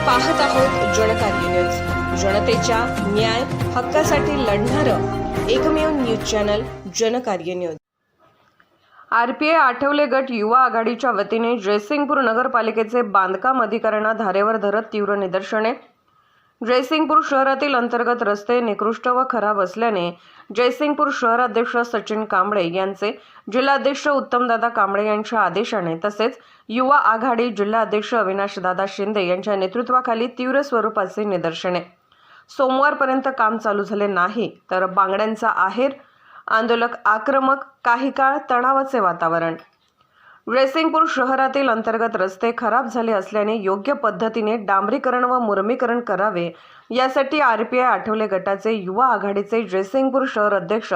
पाहत आहोत जनकार्य न्यूज, जनतेच्या न्याय हक्कासाठी लढणारं एकमेव news channel Janakarya news. RPI Athawale गट युवा आघाडीच्या वतीने जयसिंगपूर नगरपालिकेचे बांधकाम अधिकाऱ्यांना धारेवर धरत तीव्र निदर्शने। जयसिंगपूर शहरातील अंतर्गत रस्ते निकृष्ट व खराब असल्याने जयसिंगपूर शहराध्यक्ष सचिन कांबळे यांचे जिल्हाध्यक्ष उत्तमदादा कांबळे यांच्या आदेशाने तसेच युवा आघाडी जिल्हाध्यक्ष अविनाशदादा शिंदे यांच्या नेतृत्वाखाली तीव्र स्वरूपाचे निदर्शने। सोमवारपर्यंत काम चालू झाले नाही तर बांगड्यांचा आहेर, आंदोलक आक्रमक, काही काळ तणावाचे वातावरण। जयसिंगपूर शहरातील अंतर्गत रस्ते खराब झाले असल्याने योग्य पद्धतीने डांबरीकरण व मुरमीकरण करावे यासाठी आरपीआय आठवले गटाचे युवा आघाडीचे जयसिंगपूर शहर अध्यक्ष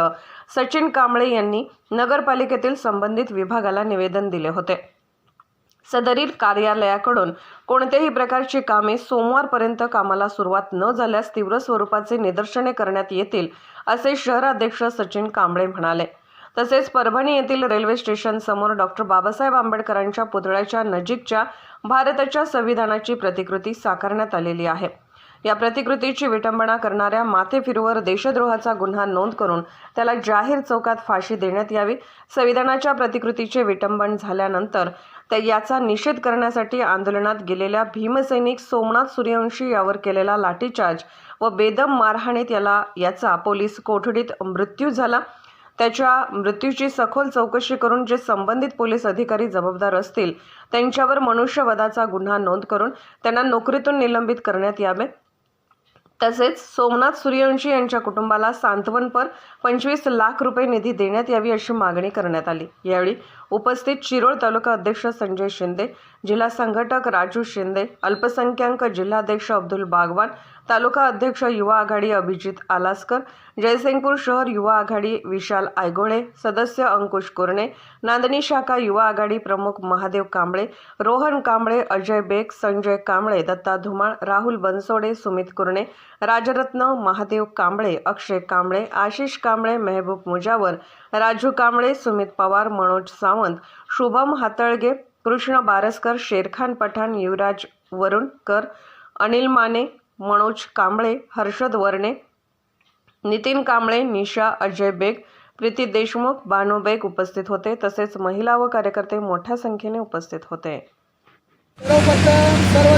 सचिन कांबळे यांनी नगरपालिकेतील संबंधित विभागाला निवेदन दिले होते। सदरील कार्यालयाकडून कोणत्याही प्रकारची कामे सोमवारपर्यंत कामाला सुरुवात न झाल्यास तीव्र स्वरूपाचे निदर्शने करण्यात येतील असे शहराध्यक्ष सचिन कांबळे म्हणाले। तसेच परभणी येथील रेल्वे स्टेशन समोर डॉक्टर बाबासाहेब आंबेडकरांच्या पुतळ्याच्या नजीकच्या भारताच्या संविधानाची प्रतिकृती साकारण्यात आलेली आहे। या प्रतिकृतीची विटंबना करणाऱ्या माथेफिरूवर देशद्रोहाचा गुन्हा नोंद करून त्याला जाहीर चौकात फाशी देण्यात यावी। संविधानाच्या प्रतिकृतीचे विटंबन झाल्यानंतर याचा निषेध करण्यासाठी आंदोलनात गेलेल्या भीमसैनिक सोमनाथ सूर्यवंशी यावर केलेला लाठीचार्ज व बेदम मारहाणीत याचा पोलीस कोठडीत मृत्यू झाला। त्याच्या मृत्यूची सखोल चौकशी करून जे संबंधित पोलीस अधिकारी जबाबदार असतील त्यांच्यावर मनुष्यवधाचा गुन्हा नोंद करून त्यांना नोकरीतून निलंबित करण्यात यावे। तसेच सोमनाथ सूर्यवंशी यांच्या कुटुंबाला सांत्वनपर 25 लाख रुपये निधी देण्यात यावी अशी मागणी करण्यात आली। यावेळी उपस्थित शिरोळ तालुका अध्यक्ष संजय शिंदे, जिल्हा संघटक राजू शिंदे, अल्पसंख्याक जिल्हाध्यक्ष अब्दुल बागवान, तालुका अध्यक्ष युवा आघाडी अभिजित आलासकर, जयसिंगपूर शहर युवा आघाडी विशाल आयगोळे, सदस्य अंकुश कुरणे, नांदणी शाखा युवा आघाडी प्रमुख महादेव कांबळे, रोहन कांबळे, अजय बेग, संजय कांबळे, दत्ता धुमाळ, राहुल बनसोडे, सुमित कुरणे, राजरत्न, महादेव कांबळे, अक्षय कांबळे, आशिष कांबळे, मेहबूब मुजावर, राजू कांबळे, सुमित पवार, मनोज सावंत, शुभम हातळगे, कृष्ण बारसकर, शेरखान पठाण, युवराज वरुणकर, अनिल माने, मनोज कांबळे, हर्षद वर्णे, नितीन कांबळे, निशा, अजय बेग, प्रीती देशमुख, बानू बेग उपस्थित होते। तसेच महिला व कार्यकर्ते मोठ्या संख्येने उपस्थित होते। सर्व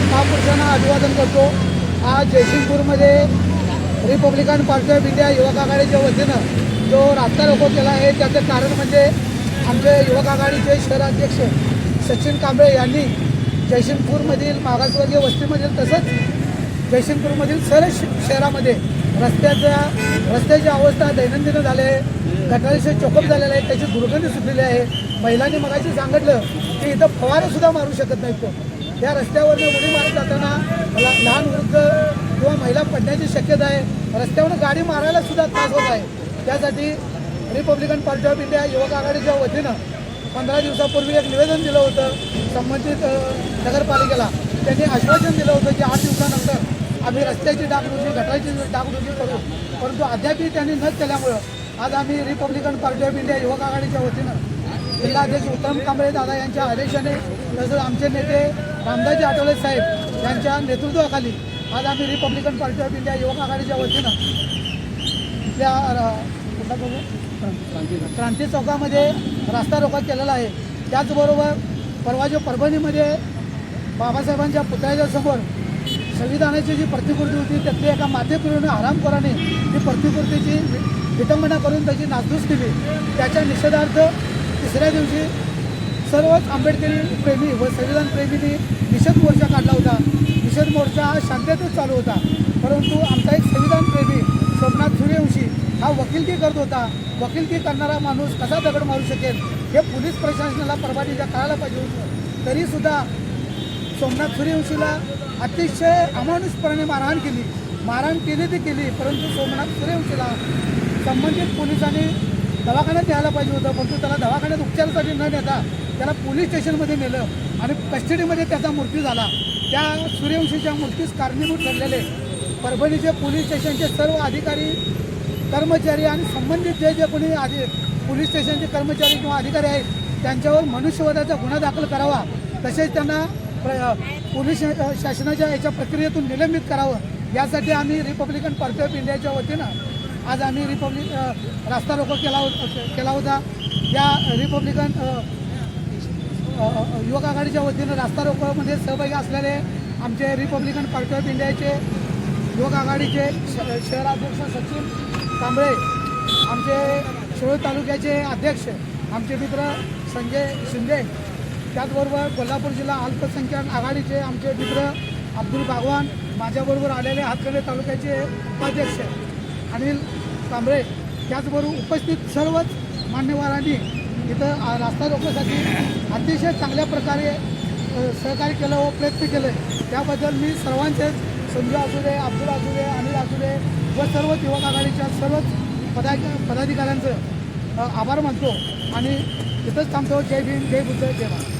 महापुरुषांना अभिवादन करतो। आज जयसिंगपूरमध्ये रिपब्लिकन पार्टी ऑफ इंडिया युवक आघाडीच्या वतीनं जो रास्ता रोको केला आहे त्याचं कारण म्हणजे आमचे युवक आघाडीचे शहराध्यक्ष सचिन कांबळे यांनी जयसिंगपूरमधील मागासवर्गीय वस्तीमधील तसंच जयसिंगपूरमधील सर्व शहरामध्ये रस्त्याची अवस्था दैनंदिन झाली आहे, गटारीचे चोकअप झालेले आहे, त्याची दुर्गंधी सुटलेली आहे। महिलांनी मगाशी सांगितलं की इथं फवारंसुद्धा मारू शकत नाही तो या रस्त्यावरनं उडी मारत जाताना लहान वृद्ध किंवा महिला पडण्याची शक्यता आहे। रस्त्यावरून गाडी मारायला सुद्धा त्रास होत आहे। त्यासाठी रिपब्लिकन पार्टी ऑफ इंडिया युवक आघाडीच्या वतीनं 15 दिवसापूर्वी एक निवेदन दिलं होतं संबंधित नगरपालिकेला। त्यांनी आश्वासन दिलं होतं की 8 दिवसानंतर आम्ही रस्त्याची डागडुजी, गटाराची डागडुजी करू, परंतु अद्यापही त्यांनी न केल्यामुळं आज आम्ही रिपब्लिकन पार्टी ऑफ इंडिया युवक आघाडीच्या वतीनं जिल्हाध्यक्ष उत्तम कांबळे दादा यांच्या आदेशाने तसंच आमचे नेते रामदासजी आठवले साहेब यांच्या नेतृत्वाखाली आज आम्ही रिपब्लिकन पार्टी ऑफ इंडिया युवक आघाडीच्या वतीनं क्रांती चौकामध्ये रास्ता रोको केलेला आहे। त्याचबरोबर परवा जो परभणीमध्ये बाबासाहेबांच्या पुतळ्याच्या समोर संविधानाची जी प्रतिकृती होती त्यातली एका माथेफिरूने हरामखोराने ती प्रतिकृतीची विटंबना करून त्याची नासधूस केली। त्याच्या निषेधार्थ तिसऱ्या दिवशी सर्वच आंबेडकरी प्रेमी व संविधान प्रेमींनी निषेध मोर्चा काढला होता। निषेध मोर्चा हा शांततेत चालू होता, परंतु आमचा एक संविधान प्रेमी सोमनाथ सूर्यवंशी हा वकिलकी करत होता। वकिलकी करणारा माणूस कसा दगड मारू शकेल हे पोलीस प्रशासनाला परवानगीच्या कळायला पाहिजे होतं। तरीसुद्धा सोमनाथ सूर्यवंशीला अतिशय अमानुषपणे मारहाण केली ती केली, परंतु सोमनाथ सूर्यवंशीला संबंधित पोलिसांनी दवाखान्यात न्यायला पाहिजे होतं, परंतु त्याला दवाखान्यात उपचारासाठी न नेता त्याला पोलीस स्टेशनमध्ये नेलं आणि कस्टडीमध्ये त्याचा मृत्यू झाला। त्या सूर्यवंशीच्या मृत्यूस कारणीभूत ठरलेले परभणीचे पोलीस स्टेशनचे सर्व अधिकारी, कर्मचारी आणि संबंधित जे कोणी पोलीस स्टेशनचे कर्मचारी किंवा अधिकारी आहेत त्यांच्यावर मनुष्यवधाचा गुन्हा दाखल करावा, तसेच त्यांना पोलीस शासनाच्या याच्या प्रक्रियेतून निलंबित करावं यासाठी आम्ही रिपब्लिकन पार्टी ऑफ इंडियाच्या वतीनं आज आम्ही रास्ता रोको केला होता. या रिपब्लिकन युवक आघाडीच्या वतीनं रास्ता रोकोमध्ये सहभागी असलेले आमचे रिपब्लिकन पार्टी ऑफ इंडियाचे युवक आघाडीचे शहराध्यक्ष सचिन कांबळे, आमचे शिरोळ तालुक्याचे अध्यक्ष आमचे मित्र संजय शिंदे, त्याचबरोबर कोल्हापूर जिल्हा अल्पसंख्याक आघाडीचे आमचे मित्र अब्दुल बागवान, माझ्याबरोबर आलेले हातकणंगले तालुक्याचे उपाध्यक्ष अनिल कांबळे, त्याचबरोबर उपस्थित सर्वच मान्यवरांनी इथं रास्ता रोकोसाठी अतिशय चांगल्या प्रकारे सहकार्य केलं व प्रयत्न केले. त्याबद्दल मी सर्वांचे संजय असू दे, अब्दुल असू दे, अनिल असू दे व सर्व युवक आघाडीच्या सर्वच पदाधिकाऱ्यांचं आभार मानतो आणि इथंच थांबतो. जय भीम, जय बुद्ध, जय भारत.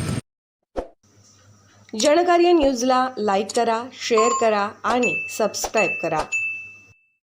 जनकार्य न्यूजला लाईक करा, शेअर करा आणि सबस्क्राईब करा.